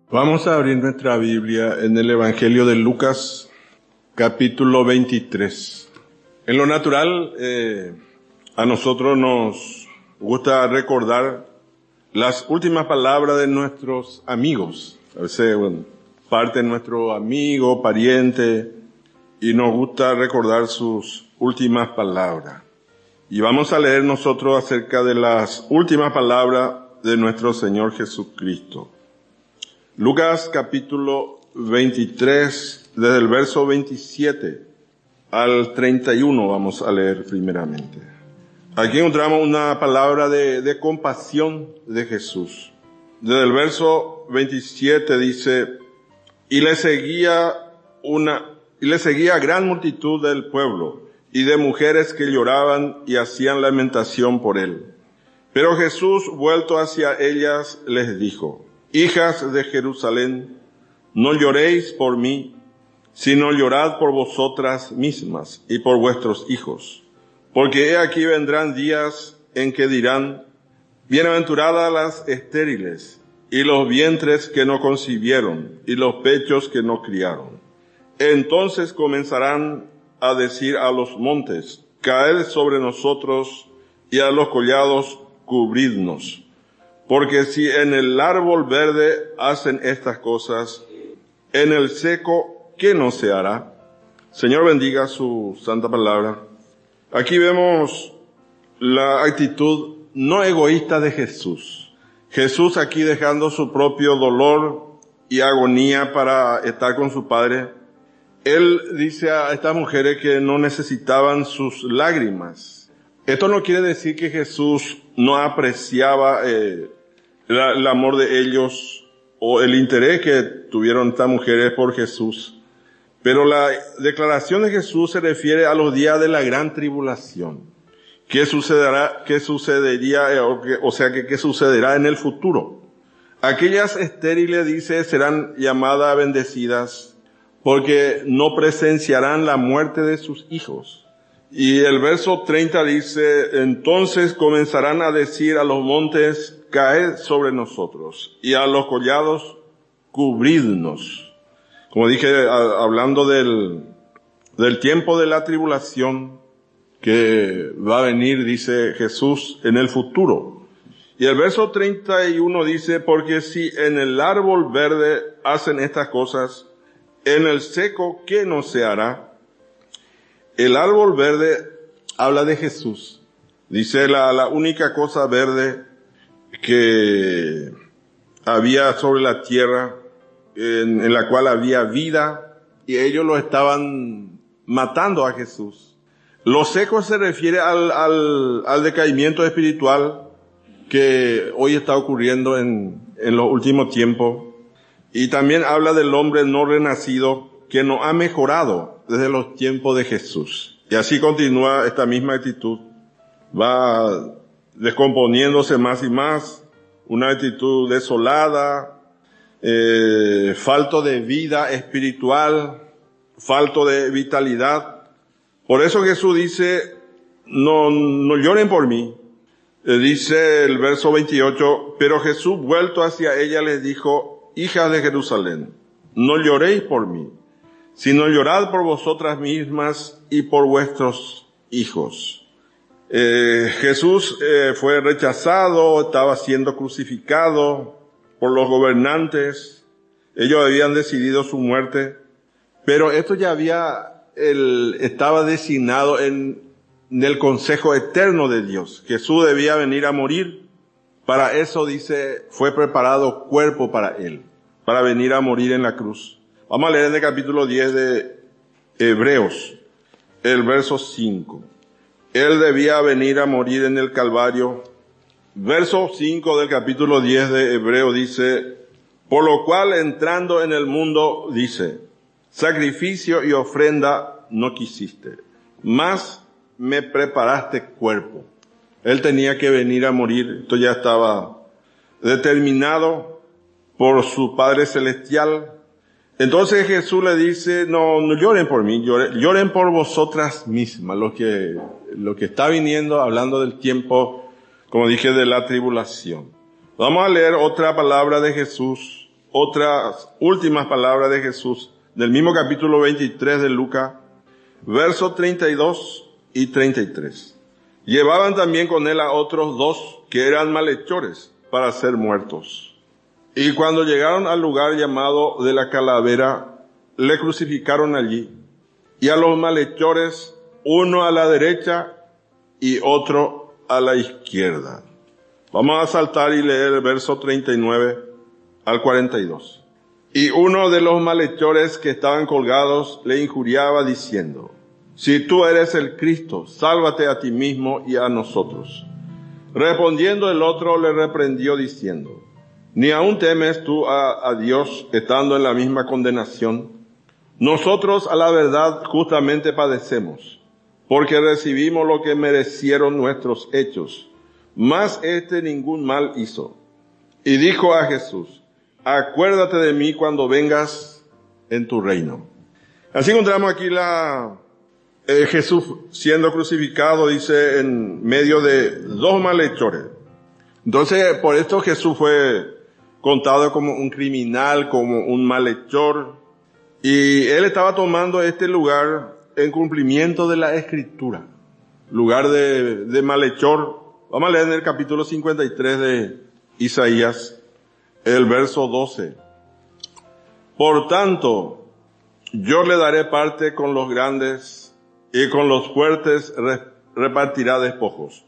Vamos a abrir nuestra Biblia en el Evangelio de Lucas, capítulo 23. En lo natural, a nosotros nos gusta recordar las últimas palabras de nuestros amigos. A veces, parte de nuestro amigo, pariente, y nos gusta recordar sus últimas palabras. Y vamos a leer nosotros acerca de las últimas palabras de nuestro Señor Jesucristo. Lucas capítulo 23, desde el verso 27 al 31 vamos a leer primeramente. Aquí encontramos una palabra de compasión de Jesús. Desde el verso 27 dice, y le seguía gran multitud del pueblo y de mujeres que lloraban y hacían lamentación por él. Pero Jesús, vuelto hacia ellas, les dijo, hijas de Jerusalén, no lloréis por mí, sino llorad por vosotras mismas y por vuestros hijos. Porque he aquí vendrán días en que dirán, bienaventuradas las estériles, y los vientres que no concibieron, y los pechos que no criaron. Entonces comenzarán a decir a los montes, caed sobre nosotros, y a los collados, cubridnos. Porque si en el árbol verde hacen estas cosas, en el seco, ¿qué no se hará? Señor, bendiga su santa palabra. Aquí vemos la actitud no egoísta de Jesús. Jesús aquí dejando su propio dolor y agonía para estar con su Padre. Él dice a estas mujeres que no necesitaban sus lágrimas. Esto no quiere decir que Jesús no apreciaba el amor de ellos o el interés que tuvieron estas mujeres por Jesús. Pero la declaración de Jesús se refiere a los días de la gran tribulación. ¿Qué sucederá en el futuro? Aquellas estériles, dice, serán llamadas bendecidas porque no presenciarán la muerte de sus hijos. Y el verso 30 dice, entonces comenzarán a decir a los montes, caed sobre nosotros, y a los collados, cubridnos. Como dije, hablando del tiempo de la tribulación que va a venir, dice Jesús, en el futuro. Y el verso 31 dice, porque si en el árbol verde hacen estas cosas, en el seco, ¿qué no se hará? El árbol verde habla de Jesús. Dice la única cosa verde que había sobre la tierra, en la cual había vida, y ellos lo estaban matando a Jesús. Lo seco se refiere al decaimiento espiritual que hoy está ocurriendo en los últimos tiempos. Y también habla del hombre no renacido que no ha mejorado desde los tiempos de Jesús. Y así continúa esta misma actitud. Va descomponiéndose más y más, una actitud desolada, falto de vida espiritual, falto de vitalidad. Por eso Jesús dice, no lloren por mí. Dice el verso 28, pero Jesús vuelto hacia ella les dijo, hijas de Jerusalén, no lloréis por mí, sino llorad por vosotras mismas y por vuestros hijos. Jesús fue rechazado, estaba siendo crucificado por los gobernantes. Ellos habían decidido su muerte, pero esto ya estaba designado en el consejo eterno de Dios. Jesús debía venir a morir. Para eso, dice, fue preparado cuerpo para él, para venir a morir en la cruz. Vamos a leer en el capítulo 10 de Hebreos, el verso 5. Él debía venir a morir en el Calvario. Verso 5 del capítulo 10 de Hebreos dice, por lo cual entrando en el mundo, dice, sacrificio y ofrenda no quisiste, mas me preparaste cuerpo. Él tenía que venir a morir. Esto ya estaba determinado por su Padre Celestial. Entonces Jesús le dice, no lloren por mí, lloren por vosotras mismas. Lo que está viniendo, hablando del tiempo, como dije, de la tribulación. Vamos a leer otra palabra de Jesús, otras últimas palabras de Jesús, del mismo capítulo 23 de Lucas, versos 32 y 33. Llevaban también con él a otros dos que eran malhechores para ser muertos. Y cuando llegaron al lugar llamado de la Calavera, le crucificaron allí. Y a los malhechores, uno a la derecha y otro a la izquierda. Vamos a saltar y leer el verso 39 al 42. Y uno de los malhechores que estaban colgados le injuriaba diciendo: si tú eres el Cristo, sálvate a ti mismo y a nosotros. Respondiendo el otro le reprendió diciendo: ¿ni aún temes tú a Dios estando en la misma condenación? Nosotros a la verdad justamente padecemos, porque recibimos lo que merecieron nuestros hechos, mas este ningún mal hizo. Y dijo a Jesús: acuérdate de mí cuando vengas en tu reino. Así encontramos aquí Jesús siendo crucificado, dice, en medio de dos malhechores. Entonces, por esto Jesús fue contado como un criminal, como un malhechor, y él estaba tomando este lugar en cumplimiento de la Escritura, lugar de malhechor. Vamos a leer en el capítulo 53 de Isaías, el verso 12. Por tanto, yo le daré parte con los grandes, y con los fuertes repartirá despojos,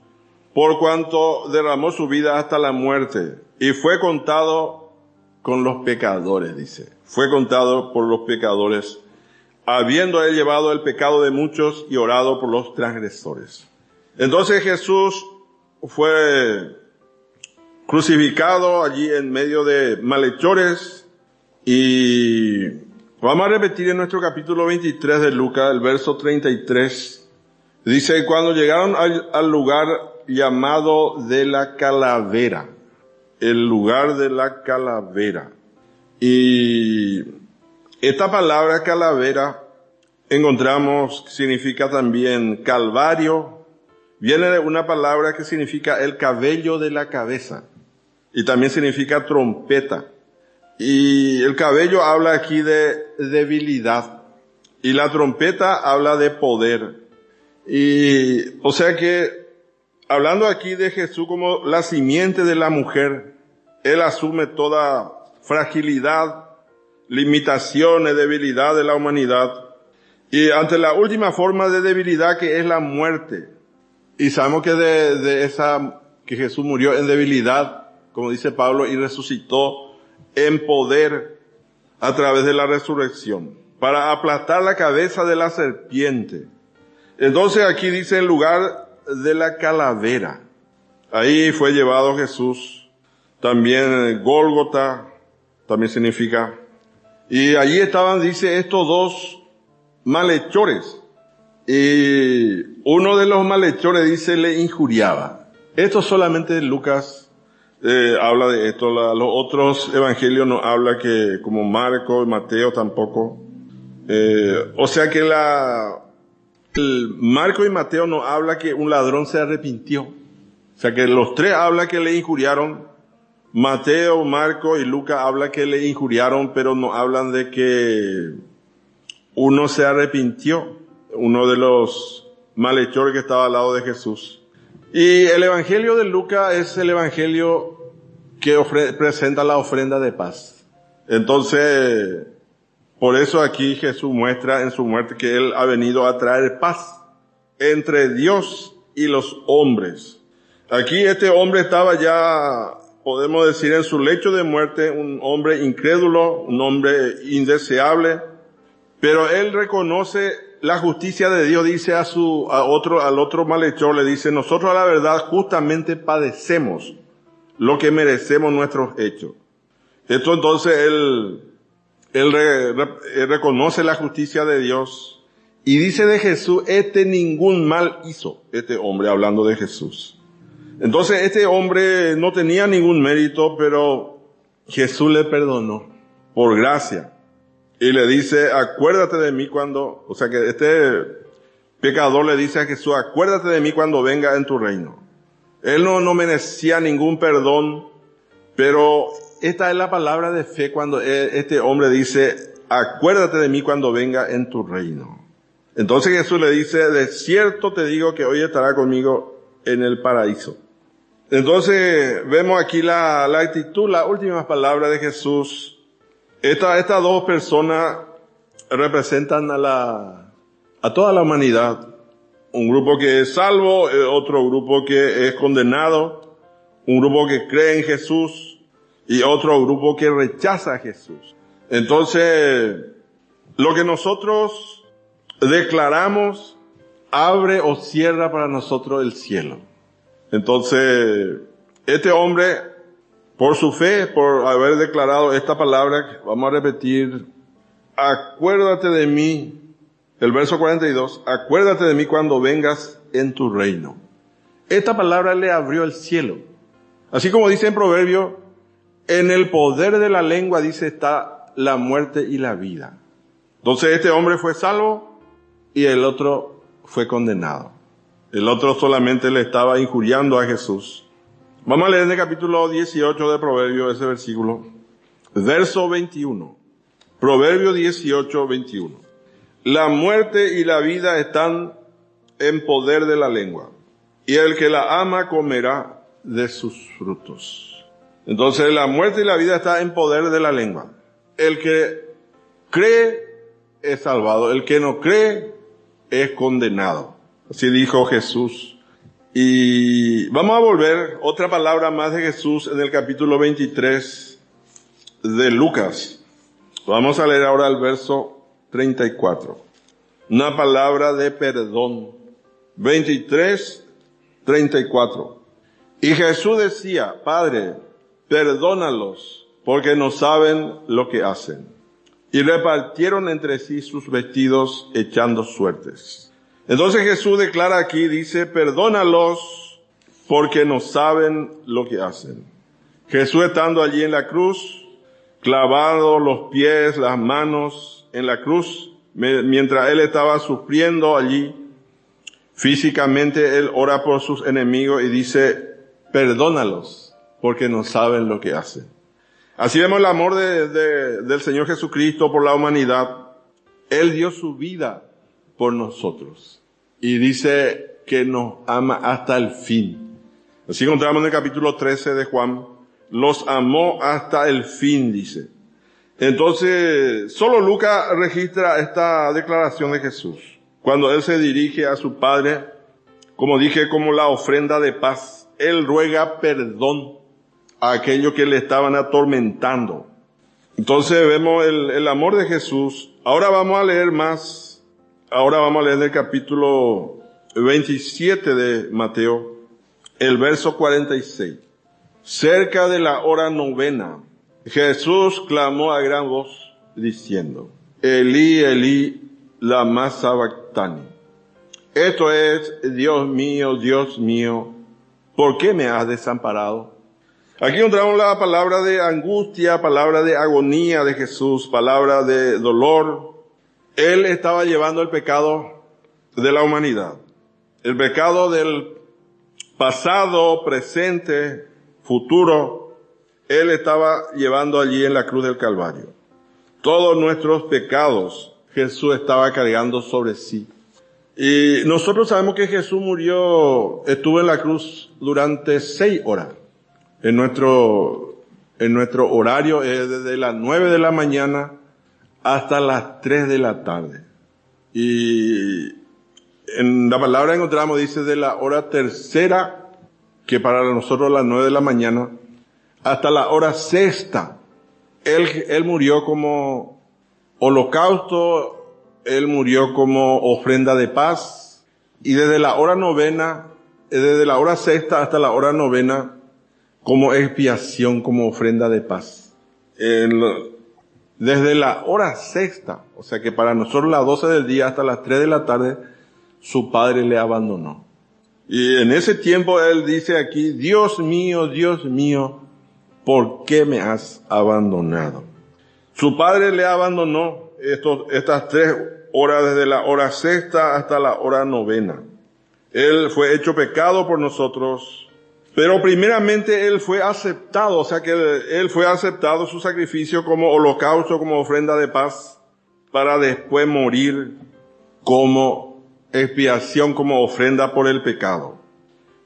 por cuanto derramó su vida hasta la muerte, y fue contado con los pecadores, dice. Fue contado por los pecadores, habiendo él llevado el pecado de muchos y orado por los transgresores. Entonces Jesús fue crucificado allí en medio de malhechores, y vamos a repetir en nuestro capítulo 23 de Lucas, el verso 33. Dice: cuando llegaron al lugar llamado de la Calavera, el lugar de la Calavera. Y esta palabra calavera encontramos que significa también calvario. Viene de una palabra que significa el cabello de la cabeza, y también significa trompeta. Y el cabello habla aquí de debilidad, y la trompeta habla de poder. Y o sea que, hablando aquí de Jesús como la simiente de la mujer, él asume toda fragilidad, limitaciones, debilidad de la humanidad, y ante la última forma de debilidad, que es la muerte. Y sabemos que que Jesús murió en debilidad, como dice Pablo, y resucitó en poder a través de la resurrección, para aplastar la cabeza de la serpiente. Entonces aquí dice: en lugar de la calavera. Ahí fue llevado Jesús. También Gólgota también significa. Y allí estaban, dice, estos dos malhechores. Y uno de los malhechores, dice, le injuriaba. Esto solamente Lucas habla de esto. Los otros evangelios no habla, que como Marco y Mateo tampoco. O sea que Marco y Mateo no habla que un ladrón se arrepintió. O sea que los tres habla que le injuriaron. Mateo, Marco y Lucas habla que le injuriaron, pero no hablan de que uno se arrepintió, uno de los malhechores que estaba al lado de Jesús. Y el evangelio de Lucas es el evangelio que presenta la ofrenda de paz. Entonces, por eso aquí Jesús muestra en su muerte que Él ha venido a traer paz entre Dios y los hombres. Aquí este hombre estaba ya, podemos decir, en su lecho de muerte, un hombre incrédulo, un hombre indeseable, pero él reconoce la justicia de Dios. Dice al otro malhechor, le dice: nosotros a la verdad justamente padecemos lo que merecemos nuestros hechos. Esto entonces él reconoce la justicia de Dios, y dice de Jesús: este ningún mal hizo, este hombre, hablando de Jesús. Entonces este hombre no tenía ningún mérito, pero Jesús le perdonó por gracia. Y le dice: acuérdate de mí cuando, o sea que este pecador le dice a Jesús: acuérdate de mí cuando venga en tu reino. Él no merecía ningún perdón, pero esta es la palabra de fe cuando este hombre dice, acuérdate de mí cuando venga en tu reino. Entonces Jesús le dice, de cierto te digo que hoy estará conmigo en el paraíso. Entonces vemos aquí la actitud, las últimas palabras de Jesús. Estas dos personas representan a toda la humanidad. Un grupo que es salvo, otro grupo que es condenado, un grupo que cree en Jesús y otro grupo que rechaza a Jesús. Entonces, lo que nosotros declaramos abre o cierra para nosotros el cielo. Entonces, este hombre, por su fe, por haber declarado esta palabra, vamos a repetir, acuérdate de mí, el verso 42, acuérdate de mí cuando vengas en tu reino. Esta palabra le abrió el cielo. Así como dice en Proverbio, en el poder de la lengua, dice, está la muerte y la vida. Entonces este hombre fue salvo y el otro fue condenado. El otro solamente le estaba injuriando a Jesús. Vamos a leer en el capítulo 18 de Proverbio ese versículo. Verso 21. Proverbio 18, 21. La muerte y la vida están en poder de la lengua, y el que la ama comerá de sus frutos. Entonces la muerte y la vida están en poder de la lengua. El que cree es salvado, el que no cree es condenado. Así dijo Jesús. Y vamos a volver otra palabra más de Jesús en el capítulo 23 de Lucas. Vamos a leer ahora el verso 34. Una palabra de perdón. 23, 34. Y Jesús decía, Padre, perdónalos, porque no saben lo que hacen. Y repartieron entre sí sus vestidos, echando suertes. Entonces Jesús declara aquí, dice, perdónalos, porque no saben lo que hacen. Jesús estando allí en la cruz, clavado los pies, las manos en la cruz, mientras él estaba sufriendo allí, físicamente él ora por sus enemigos y dice, perdónalos, porque no saben lo que hacen. Así vemos el amor del Señor Jesucristo por la humanidad. Él dio su vida por nosotros y dice que nos ama hasta el fin. Así encontramos en el capítulo 13 de Juan, los amó hasta el fin, dice. Entonces, solo Lucas registra esta declaración de Jesús, cuando él se dirige a su Padre, como dije, como la ofrenda de paz. Él ruega perdón a aquellos que le estaban atormentando. Entonces vemos el amor de Jesús. Ahora vamos a leer más. Ahora vamos a leer el capítulo 27 de Mateo, el verso 46. Cerca de la hora novena, Jesús clamó a gran voz diciendo, Elí, Elí, lama sabactani. Esto es, Dios mío, ¿por qué me has desamparado? Aquí encontramos la palabra de angustia, palabra de agonía de Jesús, palabra de dolor. Él estaba llevando el pecado de la humanidad, el pecado del pasado, presente, futuro. Él estaba llevando allí en la cruz del Calvario. Todos nuestros pecados Jesús estaba cargando sobre sí. Y nosotros sabemos que Jesús estuvo en la cruz durante 6 horas. En nuestro horario es desde las 9 de la mañana hasta las 3 de la tarde. Y en la palabra encontramos, dice, de la hora tercera, que para nosotros las 9 de la mañana, hasta la hora sexta. Él murió como holocausto, él murió como ofrenda de paz, y desde la hora novena, desde la hora sexta hasta la hora novena, como expiación, como ofrenda de paz. Desde la hora sexta, o sea que para nosotros las 12 del día hasta las 3 de la tarde, su padre le abandonó. Y en ese tiempo él dice aquí, Dios mío, ¿por qué me has abandonado? Su padre le abandonó estas 3 horas, desde la hora sexta hasta la hora novena. Él fue hecho pecado por nosotros, Pero primeramente Él fue aceptado, o sea que Él fue aceptado su sacrificio como holocausto, como ofrenda de paz, para después morir como expiación, como ofrenda por el pecado.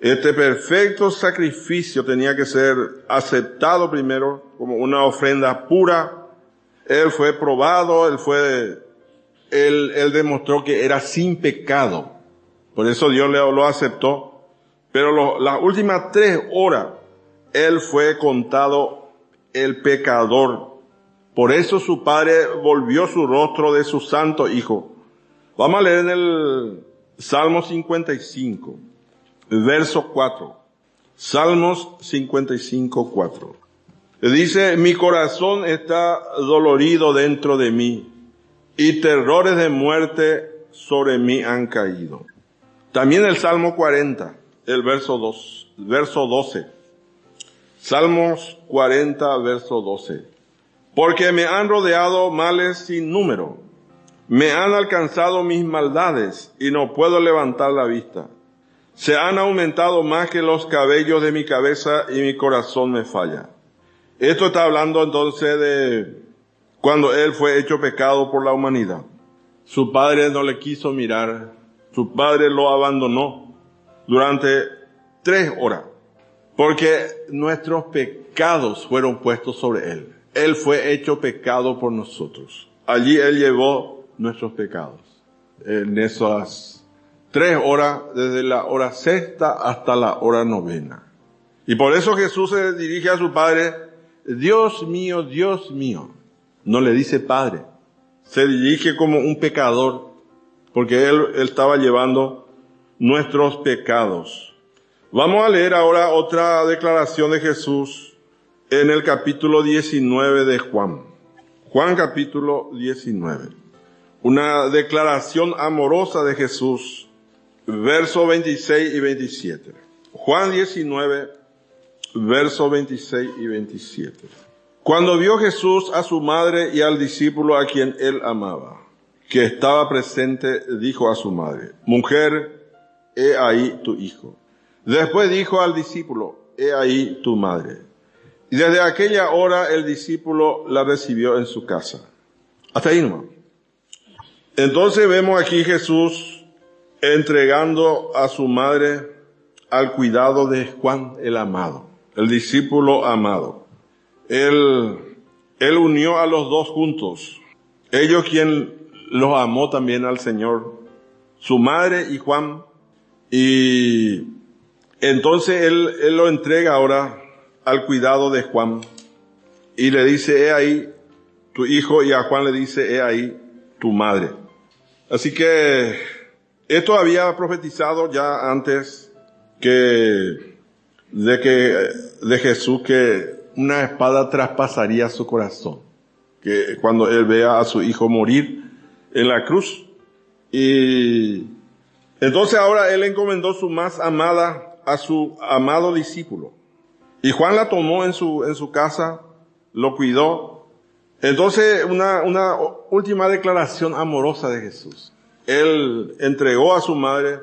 Este perfecto sacrificio tenía que ser aceptado primero como una ofrenda pura. Él fue probado, Él demostró que era sin pecado. Por eso Dios lo aceptó. Pero las últimas 3 horas, Él fue contado el pecador. Por eso su Padre volvió su rostro de su santo Hijo. Vamos a leer en el Salmo 55, verso 4. Salmos 55, 4. Dice, mi corazón está dolorido dentro de mí, y terrores de muerte sobre mí han caído. También el Salmo 40, el verso 12. Salmos 40, verso 12. Porque me han rodeado males sin número. Me han alcanzado mis maldades y no puedo levantar la vista. Se han aumentado más que los cabellos de mi cabeza y mi corazón me falla. Esto está hablando entonces de cuando Él fue hecho pecado por la humanidad. Su Padre no le quiso mirar. Su Padre lo abandonó durante 3 horas. Porque nuestros pecados fueron puestos sobre Él. Él fue hecho pecado por nosotros. Allí Él llevó nuestros pecados. En esas 3 horas, desde la hora sexta hasta la hora novena. Y por eso Jesús se dirige a su Padre, Dios mío, Dios mío. No le dice Padre. Se dirige como un pecador, porque Él estaba llevando nuestros pecados. Vamos a leer ahora otra declaración de Jesús en el capítulo 19 de Juan. Juan capítulo 19. Una declaración amorosa de Jesús, versos 26 y 27. Juan 19, versos 26 y 27. Cuando vio Jesús a su madre y al discípulo a quien Él amaba, que estaba presente, dijo a su madre, mujer, he ahí tu hijo. Después dijo al discípulo, he ahí tu madre. Y desde aquella hora el discípulo la recibió en su casa. Hasta ahí nomás. Entonces vemos aquí Jesús entregando a su madre al cuidado de Juan el amado, el discípulo amado. Él unió a los dos juntos. Ellos quien los amó también al Señor, su madre y Juan. Y entonces él lo entrega ahora al cuidado de Juan. Y le dice, he ahí tu hijo, y a Juan le dice, he ahí tu madre. Así que esto había profetizado ya antes de Jesús, que una espada traspasaría su corazón. Que cuando él vea a su hijo morir en la cruz. Y entonces ahora él encomendó su más amada a su amado discípulo. Y Juan la tomó en su casa, lo cuidó. Entonces una última declaración amorosa de Jesús. Él entregó a su madre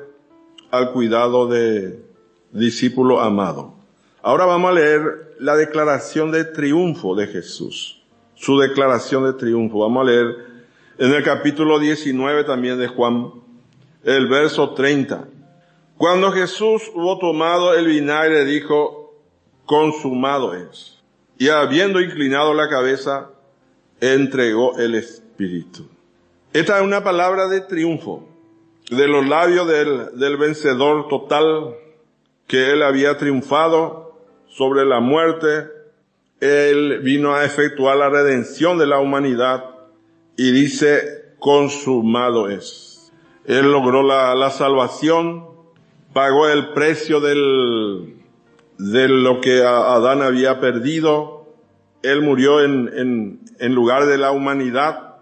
al cuidado de discípulo amado. Ahora vamos a leer la declaración de triunfo de Jesús. Su declaración de triunfo. Vamos a leer en el capítulo 19 también de Juan, el verso 30. Cuando Jesús hubo tomado el vinagre, dijo, consumado es. Y habiendo inclinado la cabeza, entregó el Espíritu. Esta es una palabra de triunfo, de los labios del vencedor total, que Él había triunfado sobre la muerte. Él vino a efectuar la redención de la humanidad y dice, consumado es. Él logró la salvación, pagó el precio de lo que Adán había perdido. Él murió en lugar de la humanidad.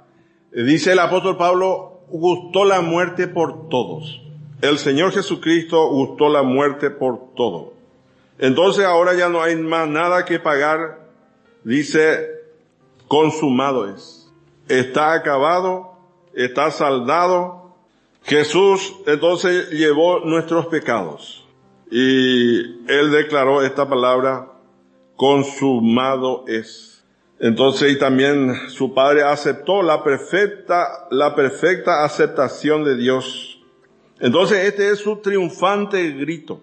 Dice el apóstol Pablo, gustó la muerte por todos. El Señor Jesucristo gustó la muerte por todo. Entonces ahora ya no hay más nada que pagar. Dice, consumado es. Está acabado, está saldado. Jesús entonces llevó nuestros pecados. y él declaró esta palabra, consumado es. Entonces, y también su padre aceptó la perfecta aceptación de Dios. Entonces, este es su triunfante grito.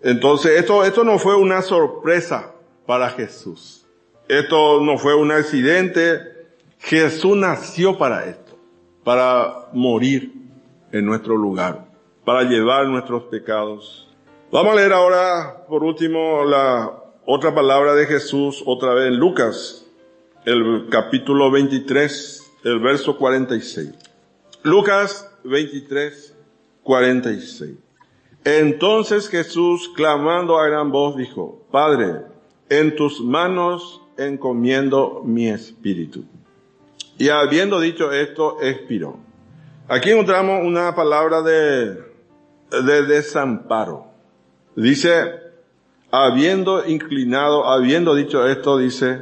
Entonces, esto no fue una sorpresa para Jesús. Esto no fue un accidente. Jesús nació para esto, para morir en nuestro lugar, para llevar nuestros pecados. Vamos a leer ahora, por último, la otra palabra de Jesús, otra vez en Lucas, el capítulo 23, el verso 46. Lucas 23, 46. Entonces Jesús, clamando a gran voz, dijo, Padre, en tus manos encomiendo mi espíritu. Y habiendo dicho esto, expiró. Aquí encontramos una palabra de desamparo. Dice, habiendo dicho esto, dice,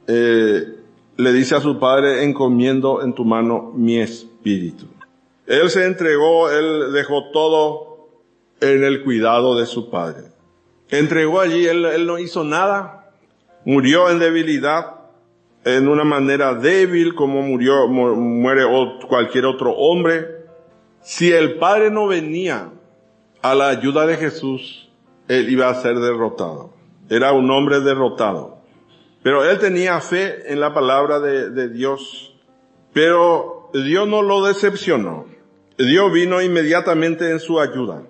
le dice a su padre, encomiendo en tu mano mi espíritu. Él se entregó, él dejó todo en el cuidado de su padre. Entregó allí, él no hizo nada, murió en debilidad, en una manera débil como muere cualquier otro hombre. Si el padre no venía a la ayuda de Jesús, él iba a ser derrotado. Era un hombre derrotado. Pero él tenía fe en la palabra de Dios. Pero Dios no lo decepcionó. Dios vino inmediatamente en su ayuda.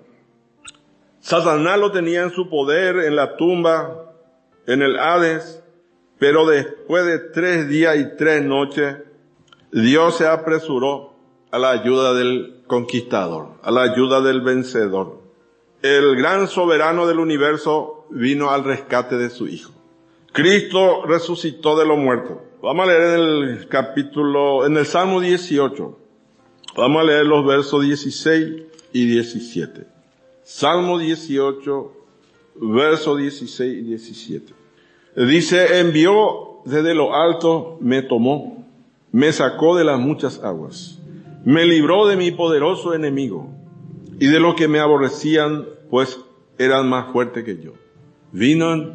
Satanás lo tenía en su poder, en la tumba, en el Hades. Pero después de 3 días y 3 noches, Dios se apresuró a la ayuda del conquistador, a la ayuda del vencedor. El gran soberano del universo vino al rescate de su Hijo. Cristo resucitó de los muertos. Vamos a leer en el Salmo 18. Vamos a leer los versos 16 y 17. Salmo 18, versos 16 y 17. Dice, envió desde lo alto, me tomó, me sacó de las muchas aguas, me libró de mi poderoso enemigo y de los que me aborrecían, pues eran más fuertes que yo. Vino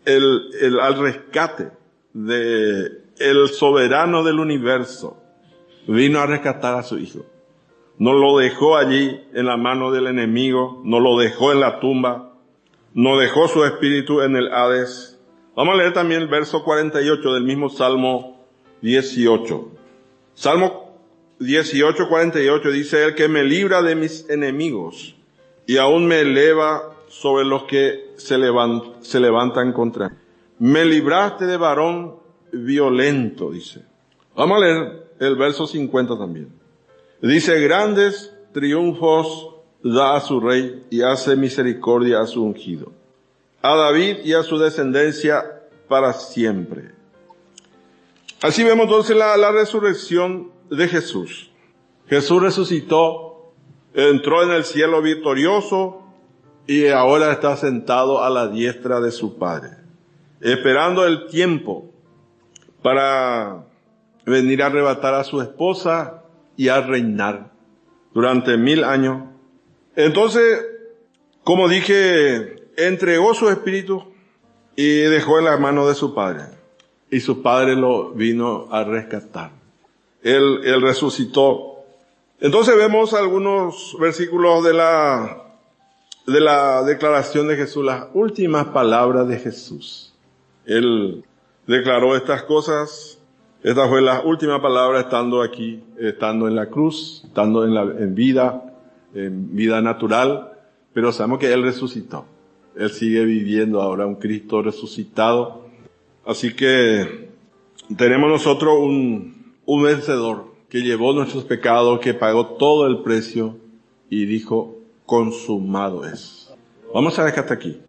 al rescate de el soberano del universo, vino a rescatar a su Hijo. No lo dejó allí en la mano del enemigo, no lo dejó en la tumba, no dejó su espíritu en el Hades. Vamos a leer también el verso 48 del mismo Salmo 18. Salmo 18, 48 dice, el que me libra de mis enemigos y aún me eleva sobre los que se levantan contra mí. Me libraste de varón violento, dice. Vamos a leer el verso 50 también. Dice, grandes triunfos da a su rey y hace misericordia a su ungido, a David y a su descendencia para siempre. Así vemos entonces la resurrección de Jesús. Jesús resucitó, entró en el cielo victorioso y ahora está sentado a la diestra de su Padre, esperando el tiempo para venir a arrebatar a su esposa y a reinar durante 1000 años. Entonces, como dije, entregó su espíritu y dejó en la mano de su Padre. Y su Padre lo vino a rescatar. Él resucitó. Entonces vemos algunos versículos de la declaración de Jesús, las últimas palabras de Jesús. Él declaró estas cosas. Esta fue la última palabra estando aquí, estando en la cruz, estando en vida natural. Pero sabemos que Él resucitó. Él sigue viviendo ahora, un Cristo resucitado. Así que tenemos nosotros un vencedor que llevó nuestros pecados, que pagó todo el precio y dijo, consumado es. Vamos a dejar hasta aquí.